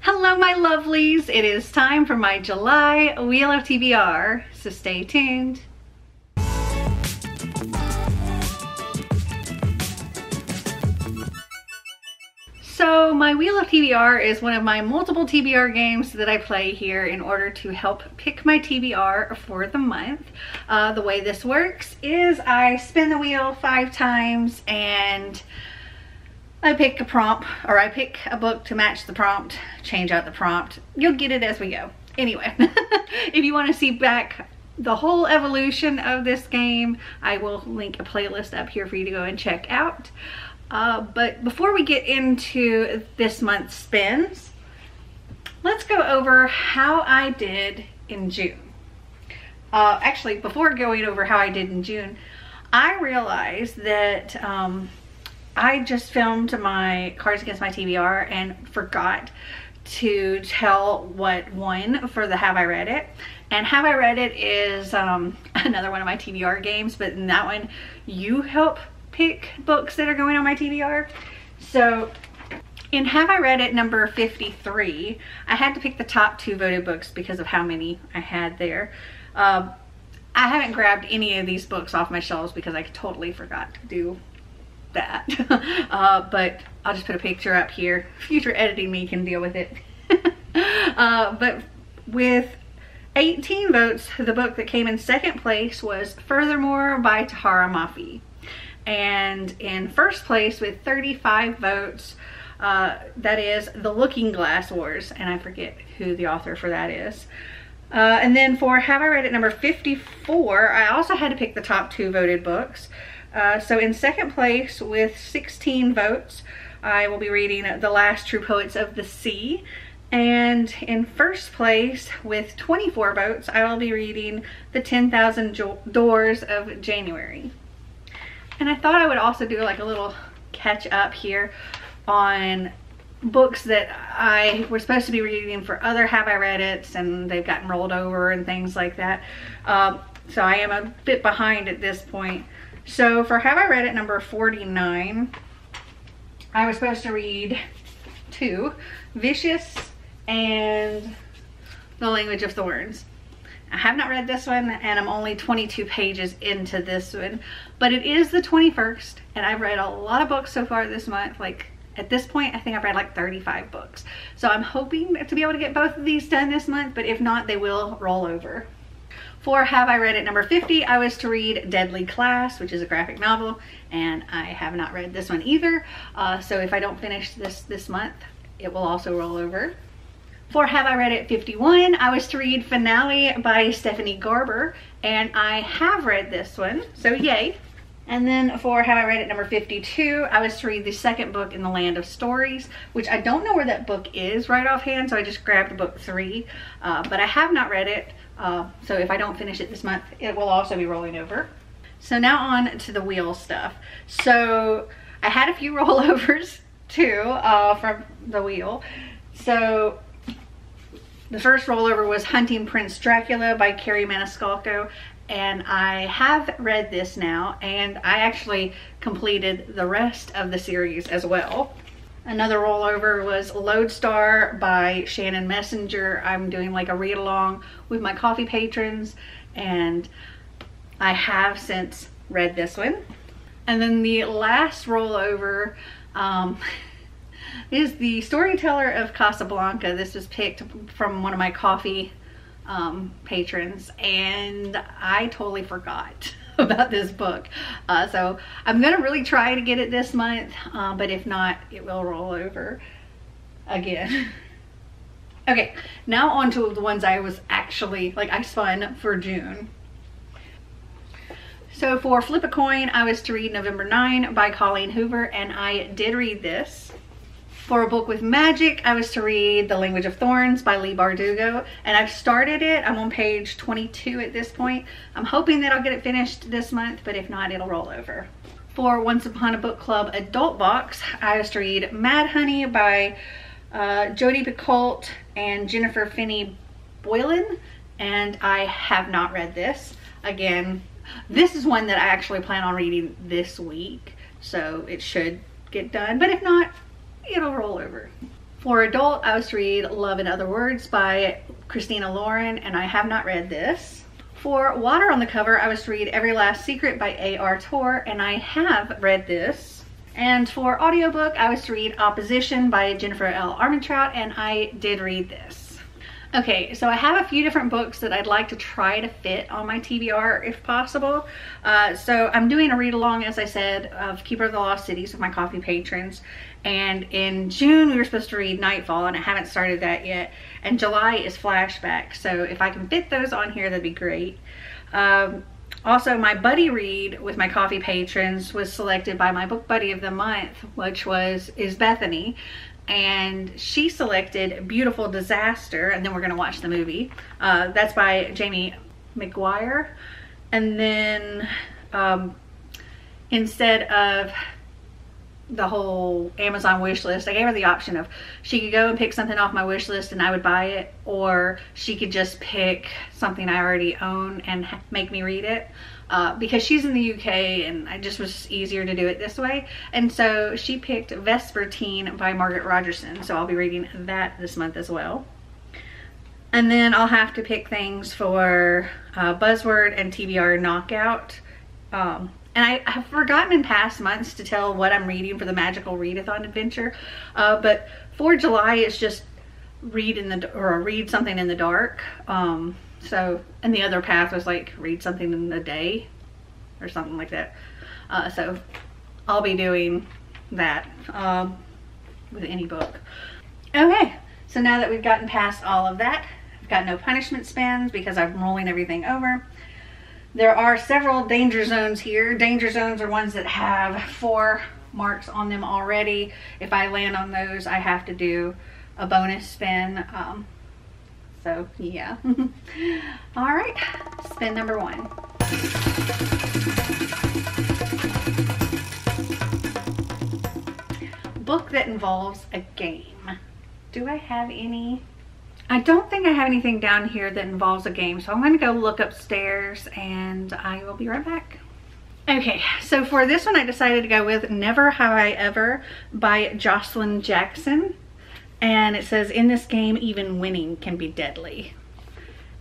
Hello my lovelies, it is time for my July Wheel of TBR, so stay tuned. So my Wheel of TBR is one of my multiple TBR games that I play here in order to help pick my TBR for the month. The way this works is I spin the wheel 5 times and I pick a prompt, or I pick a book to match the prompt, change out the prompt. You'll get it as we go. Anyway, if you want to see back the whole evolution of this game, I will link a playlist up here for you to go and check out. But before we get into this month's spins, let's go over how I did in June. Actually, before going over how I did in June, I realized that I just filmed my Cards Against My TBR and forgot to tell what won for the Have I Read It. And Have I Read It is another one of my TBR games, but in that one you help pick books that are going on my TBR. So in Have I Read It number 53, I had to pick the top 2 voted books because of how many I had there. I haven't grabbed any of these books off my shelves because I totally forgot to do that. But I'll just put a picture up here. Future editing me can deal with it. But with 18 votes, the book that came in second place was Furthermore by Tahara Mafi. And in first place with 35 votes, that is The Looking Glass Wars, and I forget who the author for that is. And then for Have I Read It number 54, I also had to pick the top 2 voted books. So in second place with 16 votes, I will be reading The Last True Poets of the Sea. And in first place with 24 votes, I will be reading The 10,000 Doors of January. And I thought I would also do like a little catch up here on books that I was supposed to be reading for other Have I Read It's, and they've gotten rolled over and things like that. So I am a bit behind at this point. So for Have I Read It number 49, I was supposed to read 2, Vicious and The Language of Thorns. I have not read this one, and I'm only 22 pages into this one, but it is the 21st, and I've read a lot of books so far this month. Like at this point, I think I've read like 35 books. So I'm hoping to be able to get both of these done this month, but if not, they will roll over. For Have I Read It number 50, I was to read Deadly Class, which is a graphic novel, and I have not read this one either. So if I don't finish this month, it will also roll over. For Have I Read It 51, I was to read Finale by Stephanie Garber, and I have read this one, so yay. And then for Have I Read It number 52, I was to read the second book in the Land of Stories, which I don't know where that book is right offhand, so I just grabbed book 3, but I have not read it, so if I don't finish it this month, it will also be rolling over. So now on to the wheel stuff. So I had a few rollovers too from the wheel. So the first rollover was Hunting Prince Dracula by Carrie Maniscalco, and I have read this now, and I actually completed the rest of the series as well. Another rollover was Lodestar by Shannon Messenger. I'm doing like a read along with my coffee patrons, and I have since read this one. And then the last rollover is The Storyteller of Casablanca. This was picked from one of my coffee patrons, and I totally forgot about this book. So I'm gonna really try to get it this month, but if not, it will roll over again. Okay, now on to the ones I was actually, like, I spun for June. So for Flip a Coin, I was to read November 9 by Colleen Hoover, and I did read this. For a book with magic, I was to read The Language of Thorns by Leigh Bardugo, and I've started it. I'm on page 22 at this point. I'm hoping that I'll get it finished this month, but if not, it'll roll over. For Once Upon a Book Club Adult Box, I was to read Mad Honey by Jodi Picoult and Jennifer Finney Boylan, and I have not read this. Again, this is one that I actually plan on reading this week, so it should get done, but if not, it'll roll over. For adult, I was to read Love in Other Words by Christina Lauren, and I have not read this. For water on the cover, I was to read Every Last Secret by A.R. Tor, and I have read this. And for audiobook, I was to read Opposition by Jennifer L. Armentrout, and I did read this. Okay, so I have a few different books that I'd like to try to fit on my TBR if possible. So I'm doing a read along, as I said, of Keeper of the Lost Cities with my coffee patrons. And in June, we were supposed to read Nightfall, and I haven't started that yet. And July is Flashback, so if I can fit those on here, that'd be great. Also, my buddy read with my coffee patrons was selected by my book buddy of the month, which is Bethany. And she selected Beautiful Disaster, and then we're going to watch the movie. That's by Jamie McGuire. And then instead of the whole Amazon wish list, I gave her the option of she could go and pick something off my wish list and I would buy it, or she could just pick something I already own and make me read it. Because she's in the UK and it just was easier to do it this way. And so she picked Vespertine by Margaret Rogerson. So I'll be reading that this month as well. And then I'll have to pick things for Buzzword and TBR Knockout. And I have forgotten in past months to tell what I'm reading for the Magical Readathon adventure. But for July, it's just read something in the dark. So, and the other path was like read something in a day or something like that. So I'll be doing that with any book. Okay, so now that we've gotten past all of that, I've got no punishment spins because I'm rolling everything over. There are several danger zones here. Danger zones are ones that have 4 marks on them already. If I land on those, I have to do a bonus spin. So yeah. All right, spin number 1. Book that involves a game. Do I have any? I don't think I have anything down here that involves a game, so I'm going to go look upstairs and I will be right back. Okay, so for this one I decided to go with Never Have I Ever by Jocelyn Jackson. And it says, in this game, even winning can be deadly.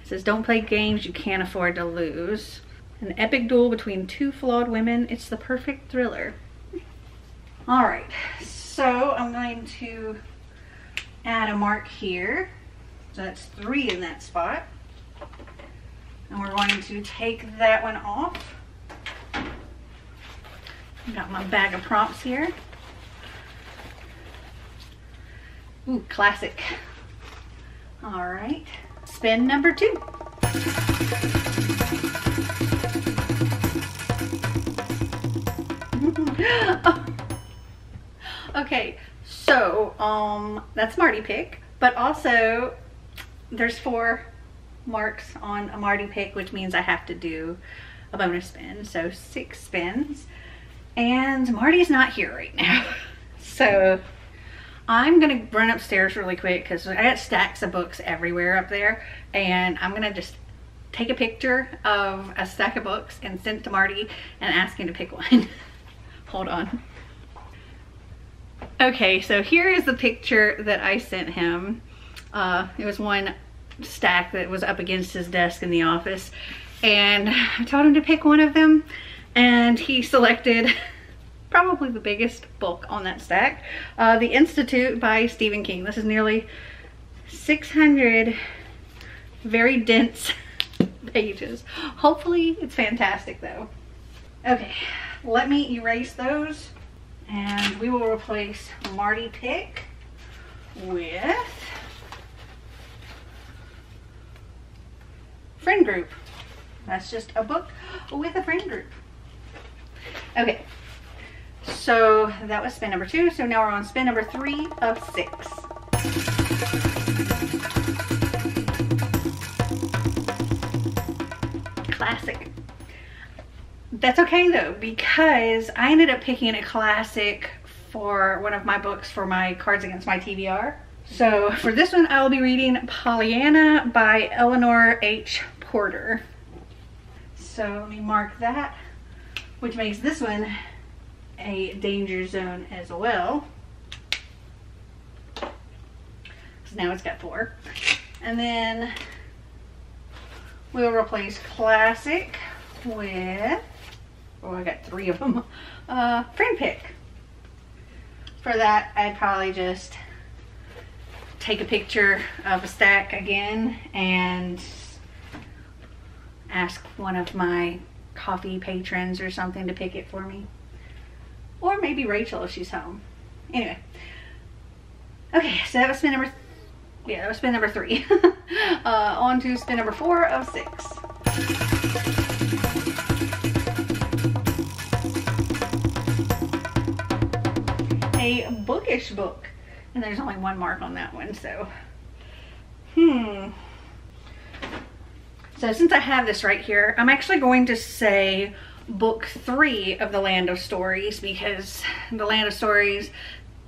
It says, don't play games you can't afford to lose. An epic duel between 2 flawed women. It's the perfect thriller. All right, so I'm going to add a mark here. So that's 3 in that spot. And we're going to take that one off. Got my bag of prompts here. Ooh, classic. All right, spin number 2. Okay, so that's Marty pick, but also there's 4 marks on a Marty pick, which means I have to do a bonus spin, so 6 spins. And Marty's not here right now, so I'm gonna run upstairs really quick because I got stacks of books everywhere up there, and I'm gonna just take a picture of a stack of books and send it to Marty and ask him to pick one. Hold on. Okay, so here is the picture that I sent him. It was one stack that was up against his desk in the office, and I told him to pick one of them, and he selected probably the biggest book on that stack, The Institute by Stephen King. This is nearly 600 very dense pages. Hopefully it's fantastic though. Okay, let me erase those and we will replace Marty pick with Friend Group. That's just a book with a friend group. Okay, so that was spin number 2. So now we're on spin number 3 of 6. Classic. That's okay though, because I ended up picking a classic for one of my books for my Cards Against My TBR. So for this one, I'll be reading Pollyanna by Eleanor H. Porter. So let me mark that, which makes this one a danger zone as well. now it's got 4. And then we'll replace classic with, oh, I got 3 of them, friend pick. For that, I'd probably just take a picture of a stack again and ask one of my coffee patrons or something to pick it for me. Or maybe Rachel if she's home. Anyway. Okay, so that was spin number, that was spin number 3. On to spin number 4 of 6. A bookish book. And there's only 1 mark on that one, so. So since I have this right here, I'm actually going to say book 3 of the Land of Stories, because the Land of Stories,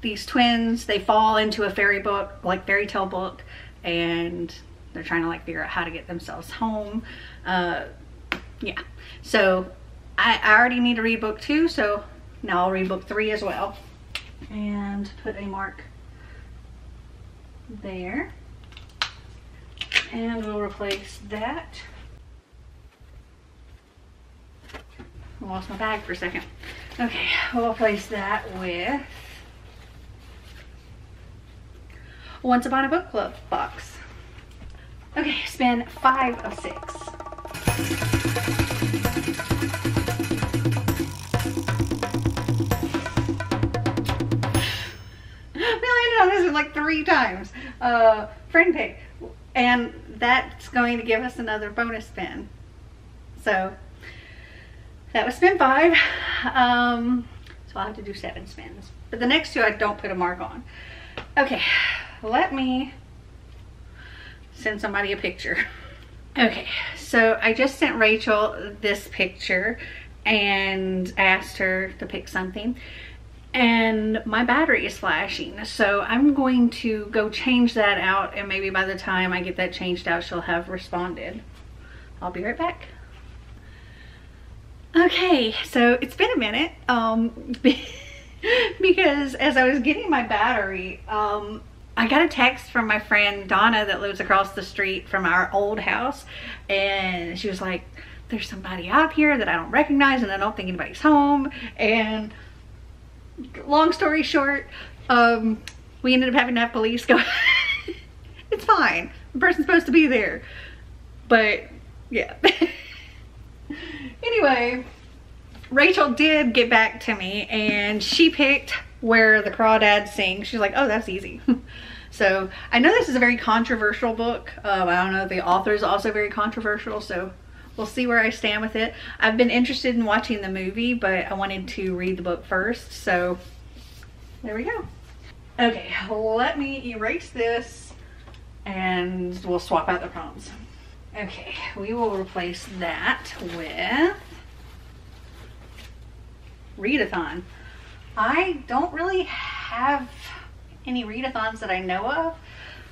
these twins, they fall into a fairy book, like fairy tale book, and they're trying to like figure out how to get themselves home. Yeah, so I already need to read book 2, so now I'll read book 3 as well. And put a mark there. And we'll replace that. I lost my bag for a second. Okay, we'll replace that with Once Upon a Book Club box. Okay, spin 5 of 6. We landed on this like 3 times. Friend pick. And that's going to give us another bonus spin. So that was spin 5. So I'll have to do 7 spins. But the next 2 I don't put a mark on. Okay, let me send somebody a picture. Okay, so I just sent Rachel this picture and asked her to pick something. And my battery is flashing, so I'm going to go change that out, and maybe by the time I get that changed out, she'll have responded. I'll be right back. Okay, so it's been a minute, because as I was getting my battery, I got a text from my friend Donna that lives across the street from our old house, and she was like, there's somebody out here that I don't recognize, and I don't think anybody's home. And long story short, we ended up having to have police go. It's fine, the person's supposed to be there, but yeah. Anyway, Rachel did get back to me, and she picked Where the Crawdads Sing. She's like, oh, that's easy. So I know this is a very controversial book. I don't know, the author is also very controversial, so we'll see where I stand with it. I've been interested in watching the movie, but I wanted to read the book first, so there we go. Okay, let me erase this and we'll swap out the prompts. Okay, we will replace that with Readathon. I don't really have any readathons that I know of.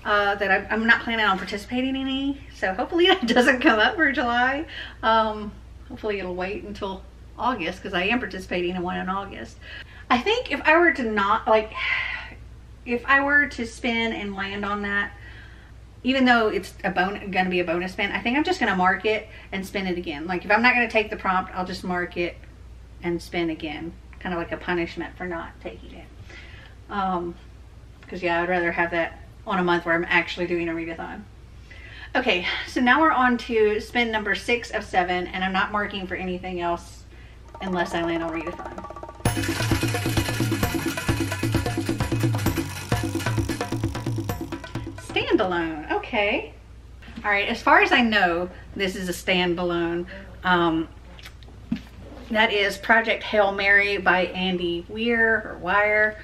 That I'm not planning on participating in any, so hopefully that doesn't come up for July. Hopefully it'll wait until August, because I am participating in one in August. I think if I were to not, like, if I were to spin and land on that, even though it's gonna be a bonus spin, I think I'm just gonna mark it and spin it again. Like, if I'm not gonna take the prompt, I'll just mark it and spin again, kind of like a punishment for not taking it. Because yeah, I'd rather have that on a month where I'm actually doing a readathon. Okay, so now we're on to spin number 6 of 7, and I'm not marking for anything else unless I land on readathon. Standalone, okay. All right, as far as I know, this is a standalone. That is Project Hail Mary by Andy Weir, or Wire.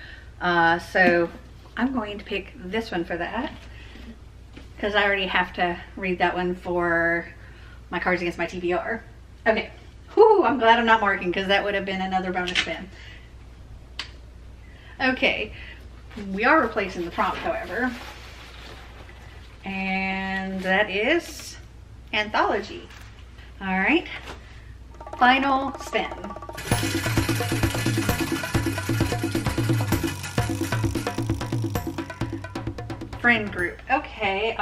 So I'm going to pick this one for that, because I already have to read that one for my Cards Against My TBR. Okay, whew, I'm glad I'm not marking, because that would have been another bonus spin. Okay, we are replacing the prompt, however, and that is Anthology. All right, final spin. friend group. Okay,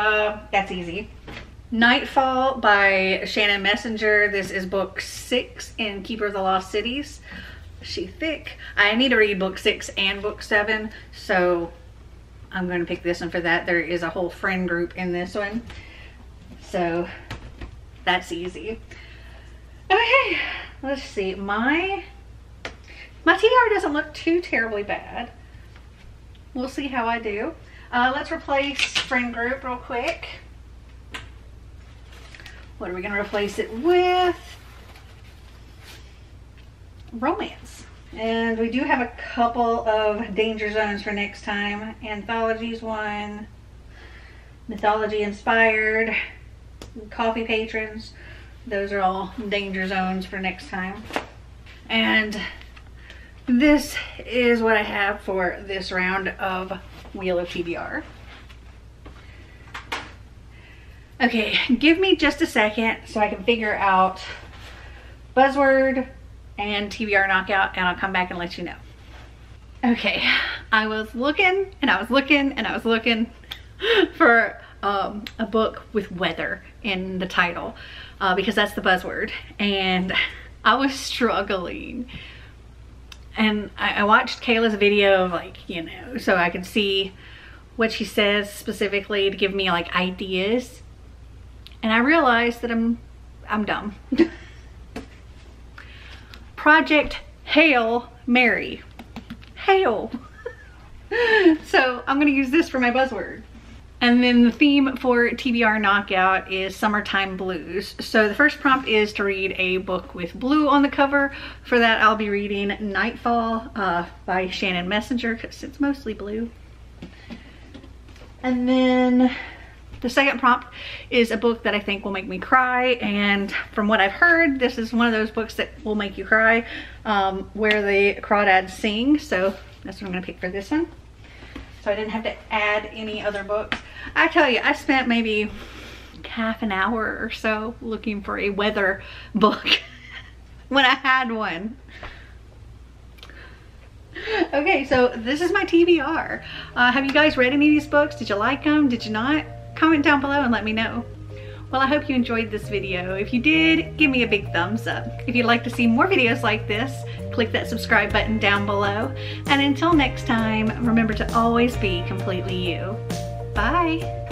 that's easy. Nightfall by Shannon Messenger. This is book 6 in Keeper of the Lost Cities. She thick. I need to read book 6 and book 7, so I'm going to pick this one for that. There is a whole friend group in this one, so that's easy. Okay, let's see. My TBR doesn't look too terribly bad. We'll see how I do. Let's replace friend group real quick. What are we going to replace it with? Romance. And we do have a couple of danger zones for next time. Anthologies one, mythology inspired, coffee patrons. Those are all danger zones for next time. And this is what I have for this round of Wheel of TBR. Okay, give me just a second so I can figure out Buzzword and TBR Knockout, and I'll come back and let you know. Okay, I was looking and I was looking and I was looking for a book with weather in the title because that's the buzzword, and I was struggling. And I watched Kayla's video of, like, you know, so I could see what she says specifically to give me like ideas. And I realized that I'm dumb. Project Hail Mary. Hail. So I'm gonna use this for my buzzword. And then the theme for TBR Knockout is Summertime Blues. So the first prompt is to read a book with blue on the cover. For that, I'll be reading Nightfall by Shannon Messenger, because it's mostly blue. And then the second prompt is a book that I think will make me cry, and from what I've heard, this is one of those books that will make you cry, where the crawdads sing. So that's what I'm gonna pick for this one. So I didn't have to add any other books. I tell you, I spent maybe half an hour or so looking for a weather book when I had one. Okay, so this is my TBR. Have you guys read any of these books? Did you like them? Did you not? Comment down below and let me know. Well, I hope you enjoyed this video. If you did, give me a big thumbs up. If you'd like to see more videos like this, click that subscribe button down below. And until next time, remember to always be completely you. Bye.